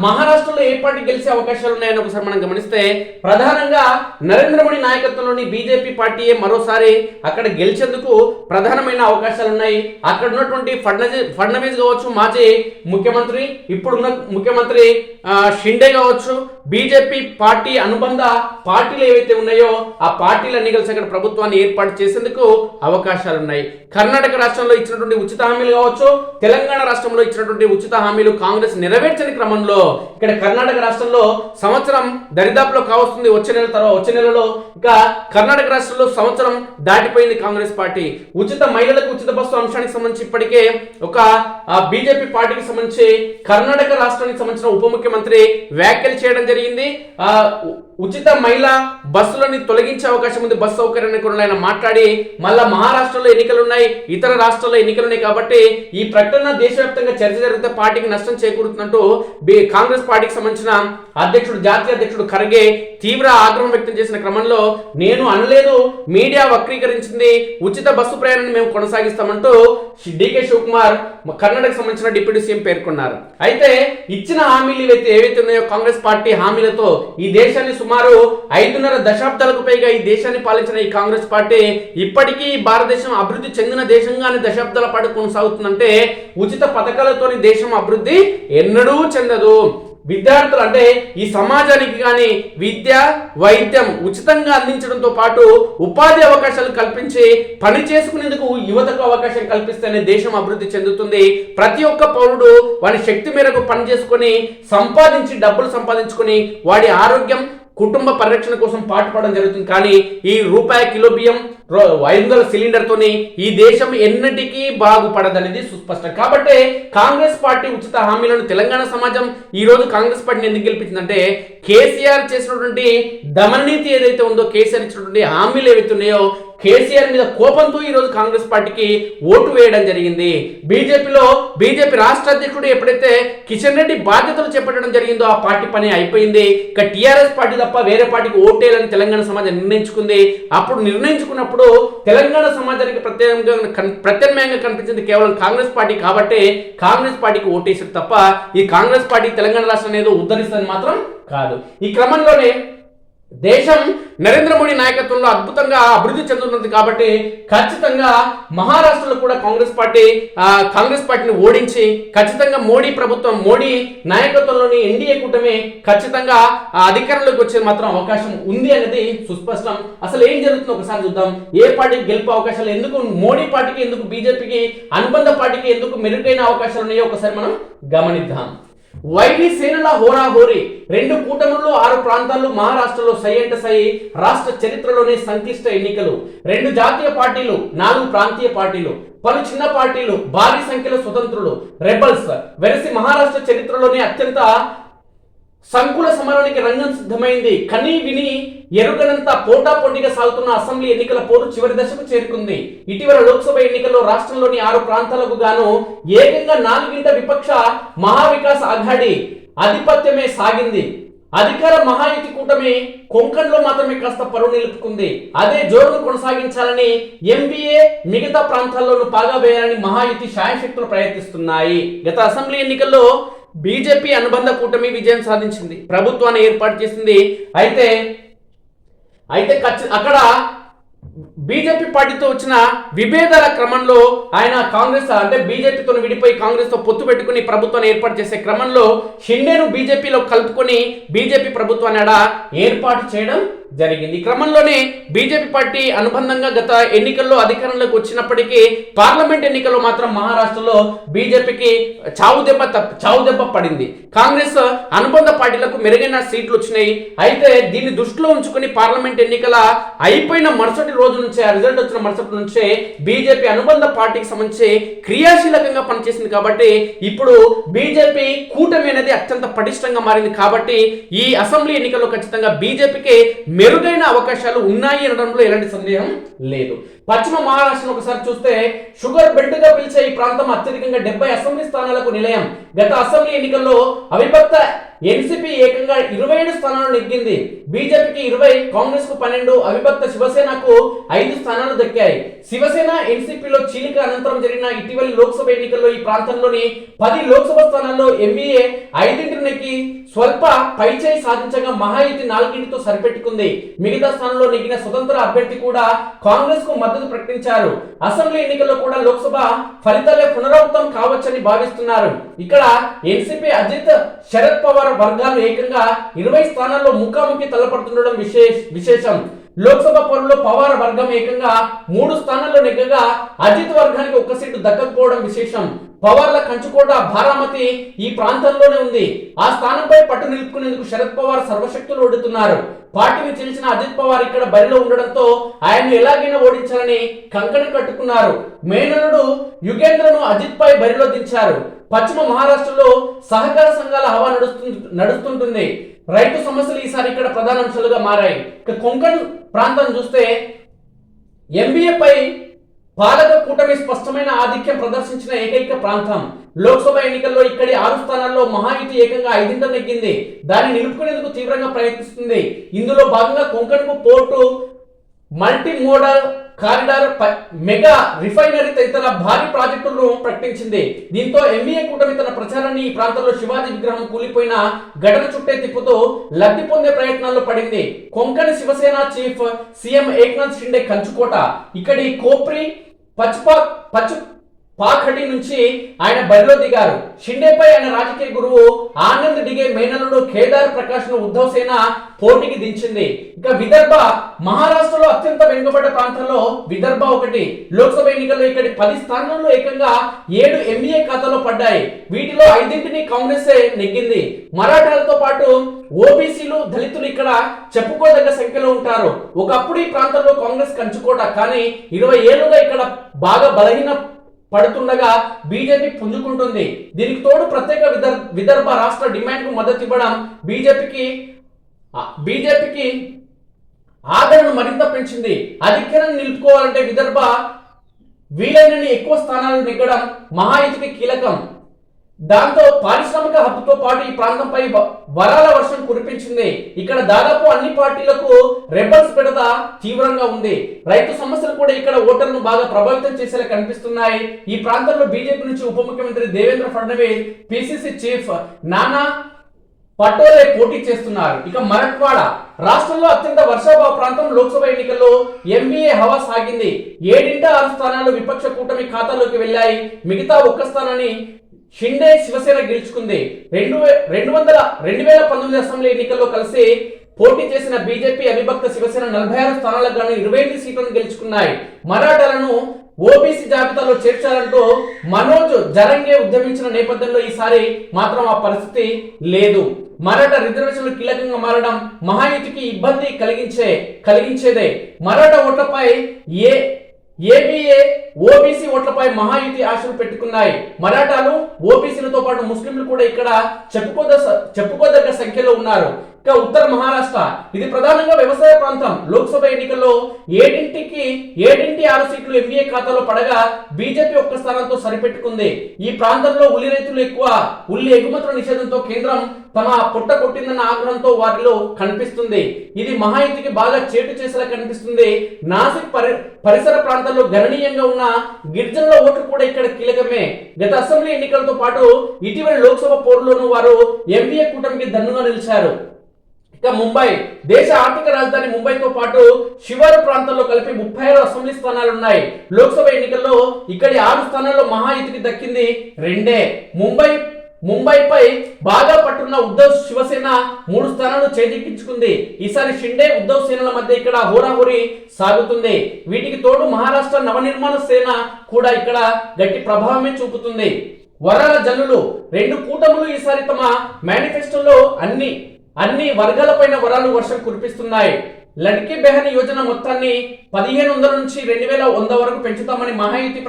మహారాష్ట్రలో ఏ పార్టీ గెలిచే అవకాశాలు ఉన్నాయని ఒకసారి మనం గమనిస్తే ప్రధానంగా నరేంద్ర మోడీ నాయకత్వంలోని బీజేపీ పార్టీయే మరోసారి అక్కడ గెలిచేందుకు ప్రధానమైన అవకాశాలు ఉన్నాయి. అక్కడ ఉన్నటువంటి ఫడ్నవీస్ కావచ్చు, మాజీ ముఖ్యమంత్రి, ఇప్పుడున్న ముఖ్యమంత్రి షిండే కావచ్చు, బీజేపీ పార్టీ అనుబంధ పార్టీలు ఏవైతే ఉన్నాయో ఆ పార్టీలన్నీ కలిసి అక్కడ ప్రభుత్వాన్ని ఏర్పాటు చేసేందుకు అవకాశాలు ఉన్నాయి. కర్ణాటక రాష్ట్రంలో ఇచ్చినటువంటి ఉచిత హామీలు కావచ్చు, తెలంగాణ రాష్ట్రంలో ఇచ్చినటువంటి ఉచిత హామీలు కాంగ్రెస్ నెరవేర్చని క్రమంలో ఇక్కడ కర్ణాటక రాష్ట్రంలో సంవత్సరం దరిదాపులో కావస్తుంది. వచ్చే నెలలో ఇంకా కర్ణాటక రాష్ట్రంలో సంవత్సరం దాటిపోయింది కాంగ్రెస్ పార్టీ. ఉచిత మహిళలకు ఉచిత బస్సు అంశానికి సంబంధించి ఇప్పటికే ఒక బీజేపీ పార్టీకి సంబంధించి కర్ణాటక రాష్ట్రానికి సంబంధించిన ఉప ముఖ్యమంత్రి వ్యాఖ్యలు చేయడం జరిగింది. ఉచిత మహిళా బస్సులని తొలగించే అవకాశం ఉంది, బస్సు సౌకర్యాన్ని కూడా ఆయన మాట్లాడి మళ్ళా మహారాష్ట్రలో ఎన్నికలు ఉన్నాయి, ఇతర రాష్ట్రాల్లో ఎన్నికలు ఉన్నాయి కాబట్టి ఈ ప్రకటన దేశవ్యాప్తంగా చర్చ జరిగితే పార్టీకి నష్టం చేకూరుతున్నట్టు కాంగ్రెస్ పార్టీకి సంబంధించిన అధ్యక్షుడు, జాతీయ అధ్యక్షుడు ఖర్గే తీవ్ర ఆగ్రహం వ్యక్తం చేసిన క్రమంలో నేను అనలేదు, మీడియా వక్రీకరించింది, ఉచిత బస్సు ప్రయాణాన్ని మేము కొనసాగిస్తామంటూ డికే శివకుమార్ కర్ణాటక సంబంధించిన డిప్యూటీ సీఎం పేర్కొన్నారు. అయితే ఇచ్చిన హామీలు ఏవైతే ఉన్నాయో కాంగ్రెస్ పార్టీ హామీలతో ఈ దేశాన్ని సుమారు 5.5 దశాబ్దాలకు పైగా ఈ దేశాన్ని పాలించిన ఈ కాంగ్రెస్ పార్టీ ఇప్పటికీ భారతదేశం అభివృద్ధి చెందిన దేశంగానే దశాబ్దాల పాటు కొనసాగుతుందంటే ఉచిత పథకాలతోని దేశం అభివృద్ధి ఎన్నడూ చెందదు. విద్యార్థులు అంటే ఈ సమాజానికి కానీ విద్య, వైద్యం ఉచితంగా అందించడంతో పాటు ఉపాధి అవకాశాలు కల్పించి పని చేసుకునేందుకు యువతకు అవకాశం కల్పిస్తేనే దేశం అభివృద్ధి చెందుతుంది. ప్రతి ఒక్క పౌరుడు వాడి శక్తి మేరకు పని చేసుకొని సంపాదించి డబ్బులు సంపాదించుకొని వాడి ఆరోగ్యం, కుటుంబ పరిరక్షణ కోసం పాటుపడడం జరుగుతుంది. కానీ ఈ రూపాయి కిలో బియ్యం, 500 సిలిండర్తోని ఈ దేశం ఎన్నటికీ బాగుపడదనేది సుస్పష్టం. కాబట్టి కాంగ్రెస్ పార్టీ ఉచిత హామీలను తెలంగాణ సమాజం ఈ రోజు కాంగ్రెస్ పార్టీని ఎందుకు గెలిపించిందంటే కేసీఆర్ చేసినటువంటి దమననీతి ఏదైతే ఉందో, కేసీఆర్ ఇచ్చినటువంటి హామీలు ఏవైతే ఉన్నాయో కేసీఆర్ మీద కోపంతో ఈ రోజు కాంగ్రెస్ పార్టీకి ఓటు వేయడం జరిగింది. బీజేపీ రాష్ట్ర అధ్యక్షుడు ఎప్పుడైతే కిషన్ రెడ్డి బాధ్యతలు చేపట్టడం జరిగిందో ఆ పార్టీ పని అయిపోయింది. ఇక టీఆర్ఎస్ పార్టీ తప్ప వేరే పార్టీకి ఓటేయాలని తెలంగాణ సమాజం నిర్ణయించుకుంది. అప్పుడు నిర్ణయించుకున్నప్పుడు తెలంగాణ సమాజానికి ప్రత్యామ్నాయంగా కనిపించింది కేవలం కాంగ్రెస్ పార్టీ కాబట్టి కాంగ్రెస్ పార్టీకి ఓటేసారు తప్ప ఈ కాంగ్రెస్ పార్టీ తెలంగాణ రాష్ట్రం ఏదో ఉద్ధరిస్తుంది మాత్రం కాదు. ఈ క్రమంలోనే దేశం నరేంద్ర మోడీ నాయకత్వంలో అద్భుతంగా అభివృద్ధి చెందుతుంది కాబట్టి ఖచ్చితంగా మహారాష్ట్రలో కూడా కాంగ్రెస్ పార్టీని ఓడించి ఖచ్చితంగా మోడీ ప్రభుత్వం, మోడీ నాయకత్వంలోని ఎన్డీఏ కూటమి ఖచ్చితంగా అధికారంలోకి వచ్చే మాత్రం అవకాశం ఉంది అనేది సుస్పష్టం. అసలు ఏం జరుగుతుందో ఒకసారి చూద్దాం. ఏ పార్టీకి గెలుపు అవకాశాలు, ఎందుకు మోడీ పార్టీకి, ఎందుకు బీజేపీకి అనుబంధ పార్టీకి ఎందుకు మెరుగైన అవకాశాలు ఉన్నాయో ఒకసారి మనం గమనిద్దాం. వైడి సేనల హోరాహోరీ, 2 కూటములు 6 ప్రాంతాల్లో మహారాష్ట్రలో సై అంటే సై, రాష్ట్ర చరిత్రలోనే సంక్లిష్ట ఎన్నికలు, 2 జాతీయ పార్టీలు, 4 ప్రాంతీయ పార్టీలు, పలు చిన్న పార్టీలు, భారీ సంఖ్యలో స్వతంత్రులు, రెబల్స్ వెరసి మహారాష్ట్ర చరిత్రలోనే అత్యంత సంకుల సమరానికి రంగం సిద్ధమైంది. కనీ విని ఎరుగనంత పోటాపోటీగా సాగుతున్న అసెంబ్లీ ఎన్నికల పోరు చివరి దశకు చేరుకుంది. ఇటీవల లోక్సభ ఎన్నికల్లో రాష్ట్రంలోని 6 ప్రాంతాలకు గాను ఏకంగా 4 విపక్ష మహావికాస్ అఘాడీ ఆధిపత్యమే సాగింది. అధికార మహాయుతి కూటమి కొంకణ్లో మాత్రమే కాస్త పరువు నిలుపుకుంది. అదే జోరును కొనసాగించాలని ఎంబీఏ మిగతా ప్రాంతాల్లోనూ పాగా వేయాలని మహాయుతి శాయశక్తులు ప్రయత్నిస్తున్నాయి. గత అసెంబ్లీ ఎన్నికల్లో బీజేపీ అనుబంధ కూటమి విజయం సాధించింది, ప్రభుత్వాన్ని ఏర్పాటు చేసింది. అయితే అక్కడ బీజేపీ పార్టీతో వచ్చిన విభేదాల క్రమంలో ఆయన కాంగ్రెస్ అంటే బీజేపీతో విడిపోయి కాంగ్రెస్ తో పొత్తు పెట్టుకుని ప్రభుత్వాన్ని ఏర్పాటు చేసే క్రమంలో షిండేను బీజేపీలో కలుపుకొని బీజేపీ ప్రభుత్వాన్ని ఏర్పాటు చేయడం జరిగింది. ఈ క్రమంలోనే బీజేపీ పార్టీ అనుబంధంగా గత ఎన్నికల్లో అధికారంలోకి వచ్చినప్పటికీ పార్లమెంట్ ఎన్నికల్లో మాత్రం మహారాష్ట్రలో బీజేపీకి చావు దెబ్బ పడింది. కాంగ్రెస్ అనుబంధ పార్టీలకు మెరుగైన సీట్లు వచ్చినాయి. అయితే దీన్ని దృష్టిలో ఉంచుకుని పార్లమెంట్ ఎన్నికల అయిపోయిన మరుసటి రోజు నుంచే, ఆ రిజల్ట్ వచ్చిన మరుసటి నుంచే బీజేపీ అనుబంధ పార్టీకి సంబంధించి క్రియాశీలకంగా పనిచేసింది. కాబట్టి ఇప్పుడు బీజేపీ కూటమి అనేది అత్యంత పటిష్టంగా మారింది. కాబట్టి ఈ అసెంబ్లీ ఎన్నికల్లో ఖచ్చితంగా బీజేపీకి మెరుగైన అవకాశాలు ఉన్నాయి అనడంలో ఎలాంటి సందేహం లేదు. పశ్చిమ మహారాష్ట్రను ఒకసారి చూస్తే షుగర్ బెల్ట్ గా పిలిచే ఈ ప్రాంతం అత్యధికంగా 70 అసెంబ్లీ స్థానాలకు నిలయం. గత అసెంబ్లీ ఎన్నికల్లో అవిభక్త ఎన్సీపీ ఏకంగా 27 స్థానాలు నెగ్గింది. బీజేపీకి 20, కాంగ్రెస్ కు 12, అవిభక్త శివసేనకు 5 స్థానాలు దక్కాయి. శివసేన ఎన్సీపీలో చీలిక అనంతరం జరిగిన ఇటీవలి లోక్సభ ఎన్నికల్లో ఈ ప్రాంతంలోని 10 లోక్సభ స్థానాల్లో ఎంవీఏ 5 నెక్కి స్వల్ప పైచేయి సాధించగా మహాయుతి 4తో సరిపెట్టుకుంది. మిగతా స్థానంలో నెగ్గిన స్వతంత్ర అభ్యర్థి కూడా కాంగ్రెస్ కు మద్దతు ప్రకటించారు. అసెంబ్లీ ఎన్నికల్లో కూడా లోక్సభ ఫలితాలే పునరావృతం కావచ్చని భావిస్తున్నారు. ఇక్కడ ఎన్సీపీ అజిత్ శరద్ పవార్ వర్గాలు ఏకంగా 20 స్థానాల్లో ముఖాముఖి తలపడుతుండడం విశేషం. లోక్సభ పోరులో పవార్ వర్గం ఏకంగా 3 స్థానాల్లో నెగ్గగా అజిత్ వర్గానికి 1 సీటు దక్కకపోవడం విశేషం. పవార్ల కంచుకోట బారామతి ఈ ప్రాంతంలోనే ఉంది. ఆ స్థానంపై పట్టు నిలుపుకునేందుకు శరద్ పవార్ సర్వశక్తులు ఓడుతున్నారు. పార్టీని చెలిచిన అజిత్ పవార్ ఇక్కడ బరిలో ఉండడంతో ఆయన్ను ఎలాగైనా ఓడించాలని కంకణం కట్టుకున్నారు. మేనలుడు యుగేంద్రను అజిత్ పై బరిలో దించారు. పశ్చిమ మహారాష్ట్రలో సహకార సంఘాల హవా నడుస్తుంటుంది. రైతు సమస్యలు ఈసారి ఇక్కడ ప్రధాన అంశాలుగా మారాయి. కొంకణ్ ప్రాంతం చూస్తే ఎంబీఏపై పాలక కూటమి స్పష్టమైన ఆధిక్యం ప్రదర్శించిన ఏకైక ప్రాంతం. లోక్సభ ఎన్నికల్లో ఇక్కడి 6 స్థానాల్లో మహాయుతి ఏకంగా 5 నెగ్గింది. దాన్ని నిలుపుకునేందుకు తీవ్రంగా ప్రయత్నిస్తుంది. ఇందులో భాగంగా కొంకణ్కు port, multi modal corridor, mega refinery తదితర భారీ ప్రాజెక్టులను ప్రకటించింది. దీంతో ఎంవీఏ కూటమి తన ప్రచారాన్ని ఈ ప్రాంతంలో శివాజీ విగ్రహం కూలిపోయిన ఘటన చుట్టే తిప్పుతూ లబ్ధి పొందే ప్రయత్నాల్లో పడింది. కొంకణ్ శివసేన చీఫ్ సీఎం ఏక్నాథ్ షిండే కంచుకోట. ఇక్కడి కోప్రి పాఖడి నుంచి ఆయన బరిలో దిగారు. షిండేపై ఆయన రాజకీయ గురువు ఆనంద్ దిగే మేనలుడు కేదార్ ప్రకాష్ ను ఉద్ధవ్ సేన పోటీకి దించింది. ఇక విదర్భ మహారాష్ట్రలో అత్యంత వెనుకబడ్డ ప్రాంతంలో విదర్భ ఒకటి. లోక్సభ ఎన్నికల్లో ఇక్కడి 10 స్థానాల్లో ఏకంగా 7 ఎంవీఏ ఖాతాలో పడ్డాయి. వీటిలో 5 కాంగ్రెస్ నెగ్గింది. మరాఠాలతో పాటు ఓబీసీలు, దళితులు ఇక్కడ చెప్పుకోదగ్గ సంఖ్యలో ఉంటారు. ఒకప్పుడు ఈ ప్రాంతంలో కాంగ్రెస్ కంచుకోట, కానీ 20 ఏళ్లుగా ఇక్కడ బాగా బలహీన పడుతుండగా బీజేపీ పుంజుకుంటుంది. దీనికి తోడు ప్రత్యేక విదర్భ రాష్ట్ర డిమాండ్ కు మద్దతు ఇవ్వడం బీజేపీకి ఆదరణను మరింత పెంచింది. అధికారాన్ని నిలుపుకోవాలంటే విదర్భ వీలైనన్ని ఎక్కువ స్థానాలు నెగ్గడం మహాయుతికి కీలకం. దాంతో పారిశ్రామిక హబ్బుతో పాటు ఈ ప్రాంతంపై వరాల వర్షం కురిపించింది. ఇక్కడ దాదాపు అన్ని పార్టీలకు రెబల్స్ పెడత తీవ్రంగా ఉంది. రైతు సమస్యలు కూడా ఇక్కడ ఓటర్లను బాగా ప్రభావితం చేసేలా కనిపిస్తున్నాయి. ఈ ప్రాంతంలో బీజేపీ నుంచి ఉప ముఖ్యమంత్రి దేవేంద్ర ఫడ్నవీస్, పిసిసి చీఫ్ నానా పటోలే పోటీ చేస్తున్నారు. ఇక మరాఠ్వాడ రాష్ట్రంలో అత్యంత వర్షాభావ ప్రాంతం. లోక్సభ ఎన్నికల్లో ఎంవీఏ హవా సాగింది. 7 స్థానాలు విపక్ష కూటమి ఖాతాలోకి వెళ్లాయి. మిగతా 1 స్థానాన్ని షిండే శివసేన గెలుచుకుంది. 2019 అసెంబ్లీ ఎన్నికల్లో కలిసి పోటీ చేసిన బీజేపీ అవిభక్త శివసేన 46 స్థానాలకు గాను 25 సీట్లను గెలుచుకున్నాయి. మరాఠాలను ఓబీసీ జాబితాలో చేర్చాలంటూ మనోజ్ జరంగే ఉద్యమించిన నేపథ్యంలో ఈసారి మాత్రం ఆ పరిస్థితి లేదు. మరాఠా రిజర్వేషన్లు కీలకంగా మారడం మహాయుతికి ఇబ్బంది కలిగించేదే. మరాఠా ఓట్లపై ఏబీఏ ఓబీసీ ఓట్లపై మహాయుతి ఆశలు పెట్టుకున్నాయి. మరాఠాలు, ఓబీసీలతో పాటు ముస్లింలు కూడా ఇక్కడ చెప్పుకోదగ్గ సంఖ్యలో ఉన్నారు. ఇక ఉత్తర మహారాష్ట్ర ఇది ప్రధానంగా వ్యవసాయ ప్రాంతం. లోక్సభ ఎన్నికల్లో 6 సీట్లు ఎంవీఏ ఖాతాలో పడగా బీజేపీ 1 స్థానంతో సరిపెట్టుకుంది. ఈ ప్రాంతంలో ఉల్లి రైతులు ఎక్కువ. ఉల్లి ఎగుమతుల నిషేధంతో కేంద్రం తమ పొట్ట కొట్టిందన్న ఆగ్రహంతో వారిలో కనిపిస్తుంది. ఇది మహాయుతికి బాగా చేటు చేసేలా కనిపిస్తుంది. నాసిక్ పరిసర ప్రాంతాల్లో గణనీయంగా ఉన్న గిరిజనుల ఓట్లు కూడా ఇక్కడ కీలకమే. గత అసెంబ్లీ ఎన్నికలతో పాటు ఇటీవలి లోక్సభ పోరులోనూ వారు ఎంవీఏ కూటమికి దన్నుగా నిలిచారు. ఇక ముంబై దేశ ఆర్థిక రాజధాని ముంబైతో పాటు శివారు ప్రాంతాల్లో కలిపి 36 అసెంబ్లీ స్థానాలు ఉన్నాయి. లోక్సభ ఎన్నికల్లో ఇక్కడి 6 స్థానాల్లో మహాయుతికి దక్కింది 2. ముంబైపై బాగా పట్టున్న ఉద్ధవ్ శివసేన 3 స్థానాలు చేజిక్కించుకుంది. ఈసారి షిండే, ఉద్ధవ్ సేనల మధ్య ఇక్కడ హోరాహోరీ సాగుతుంది. వీటికి తోడు మహారాష్ట్ర నవనిర్మాణ సేన కూడా ఇక్కడ గట్టి ప్రభావమే చూపుతుంది. వరాల జల్లులు 2 కూటములు ఈసారి తమ మేనిఫెస్టోలో అన్ని వర్గాలపైన వరాలు వర్షం కురిపిస్తున్నాయి. లడ్కీ బెహన్ యోజన మొత్తాన్ని 1500 నుంచి 2100 వరకు పెంచుతామని మహాయుతి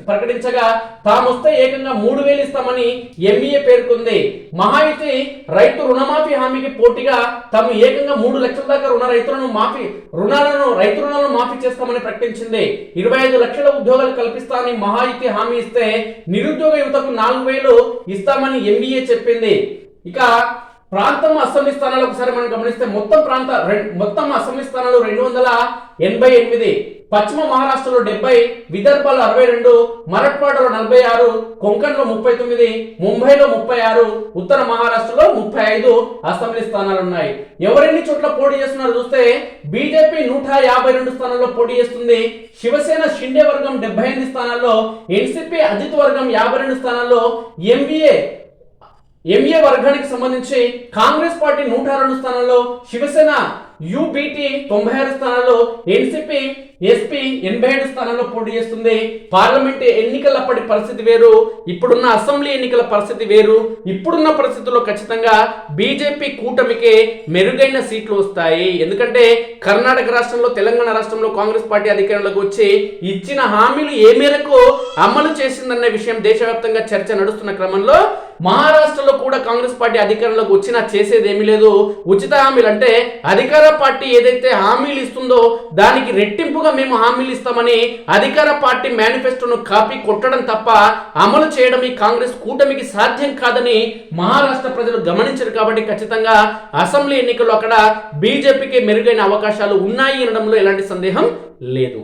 ప్రకటించగా తామొస్తే ఏకంగా 3000 ఇస్తామని ఎంఈఏ పేర్కొంది. మహాయుతి రైతు రుణమాఫీ హామీకి పోటీగా తాము ఏకంగా 3 లక్షల దాకా రైతు రుణాలను మాఫీ చేస్తామని ప్రకటించింది. 25 లక్షల ఉద్యోగాలు కల్పిస్తామని మహాయుతి హామీ ఇస్తే నిరుద్యోగ యువతకు 4000 ఇస్తామని ఎంఈఏ చెప్పింది. ఇక ప్రాంతం అసెంబ్లీ స్థానాలు ఒకసారి మనం గమనిస్తే మొత్తం అసెంబ్లీ స్థానాలు 288. పశ్చిమ మహారాష్ట్రలో 70, విదర్భలో 62, మరాఠ్వాడలో 46, కొంకణ్లో 39, ముంబైలో 36, ఉత్తర మహారాష్ట్రలో 35 అసెంబ్లీ స్థానాలు ఉన్నాయి. ఎవరెన్ని చోట్ల పోటీ చేస్తున్నారో చూస్తే బీజేపీ 152 స్థానాల్లో పోటీ చేస్తుంది. శివసేన షిండే వర్గం 78 స్థానాల్లో, ఎన్సీపీ అజిత్ వర్గం 52 స్థానాల్లో, ఎంఏ వర్గానికి సంబంధించి కాంగ్రెస్ పార్టీ 102 స్థానాల్లో, శివసేన యుబిటి 96 స్థానాల్లో, ఎన్సీపీ ఎస్పీ 87 స్థానాల్లో పోటీ చేస్తుంది. పార్లమెంట్ ఎన్నికలప్పటి పరిస్థితి వేరు, ఇప్పుడున్న అసెంబ్లీ ఎన్నికల పరిస్థితి వేరు. ఇప్పుడున్న పరిస్థితుల్లో ఖచ్చితంగా బీజేపీ కూటమికి మెరుగైన సీట్లు వస్తాయి. ఎందుకంటే కర్ణాటక రాష్ట్రంలో, తెలంగాణ రాష్ట్రంలో కాంగ్రెస్ పార్టీ అధికారంలోకి వచ్చి ఇచ్చిన హామీలు ఏ మేరకు అమలు చేసిందన్న విషయం దేశవ్యాప్తంగా చర్చ నడుస్తున్న క్రమంలో మహారాష్ట్రలో కూడా కాంగ్రెస్ పార్టీ అధికారంలోకి వచ్చినా చేసేది ఏమీ లేదు. ఉచిత హామీలు అంటే అధికార పార్టీ ఏదైతే హామీలు ఇస్తుందో దానికి రెట్టింపుగా మేము హామీలు ఇస్తామని అధికార పార్టీ మేనిఫెస్టోను కాపీ కొట్టడం తప్ప అమలు చేయడం ఈ కాంగ్రెస్ కూటమికి సాధ్యం కాదని మహారాష్ట్ర ప్రజలు గమనించారు. కాబట్టి ఖచ్చితంగా అసెంబ్లీ ఎన్నికల్లో అక్కడ బీజేపీకి మెరుగైన అవకాశాలు ఉన్నాయి అనడంలో ఎలాంటి సందేహం లేదు.